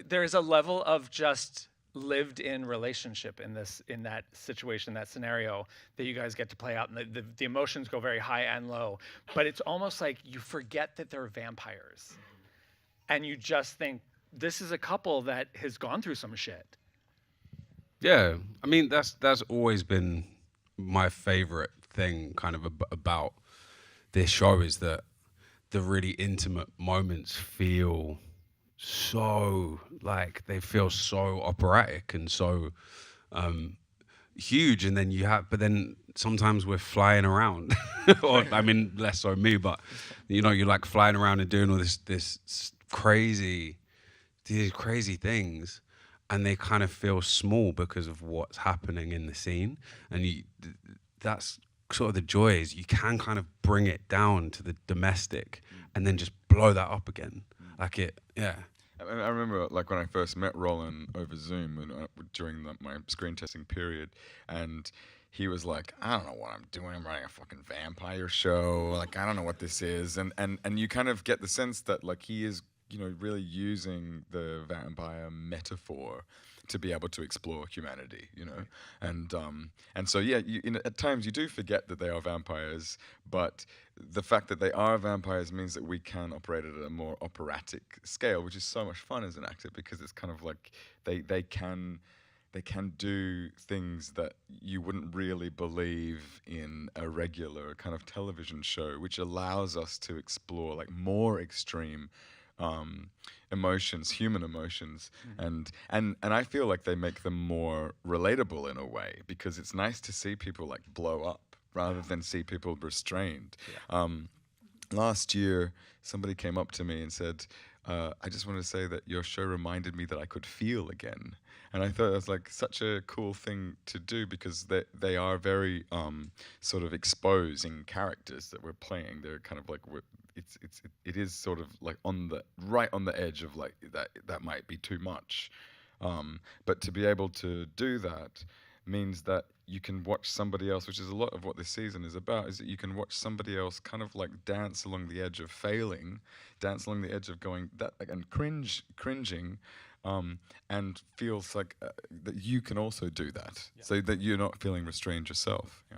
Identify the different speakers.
Speaker 1: There's a level of just lived in relationship in that situation, that scenario that you guys get to play out, and the emotions go very high and low, but it's almost like you forget that they're vampires, and you just think this is a couple that has gone through some shit.
Speaker 2: Yeah, I mean that's always been my favorite thing, kind of about this show, is that the really intimate moments feel so, like, they feel so operatic and so huge, and then but then sometimes we're flying around, or I mean less so me, but you're like flying around and doing all this crazy, these crazy things, and they kind of feel small because of what's happening in the scene, and that's sort of the joy, is you can kind of bring it down to the domestic and then just blow that up again, like it, yeah.
Speaker 3: I remember, like, when I first met Roland over Zoom during my screen testing period, and he was like, "I don't know what I'm doing. I'm writing a fucking vampire show. Like, I don't know what this is." And you kind of get the sense that, like, he is, really using the vampire metaphor to be able to explore humanity, and so yeah, at times you do forget that they are vampires, but the fact that they are vampires means that we can operate at a more operatic scale, which is so much fun as an actor, because it's kind of like they can do things that you wouldn't really believe in a regular kind of television show, which allows us to explore like more extreme emotions, human emotions, and I feel like they make them more relatable in a way, because it's nice to see people like blow up rather than see people restrained. Last year, somebody came up to me and said, "I just want to say that your show reminded me that I could feel again." And I thought it was like such a cool thing to do, because they are very sort of exposing characters that we're playing. They're kind of like it is sort of like right on the edge of like that might be too much, but to be able to do that means that you can watch somebody else, which is a lot of what this season is about, is that you can watch somebody else kind of like dance along the edge of failing, dance along the edge of going that, like, and cringing, and feels like that you can also do that, so that you're not feeling restrained yourself. Yeah.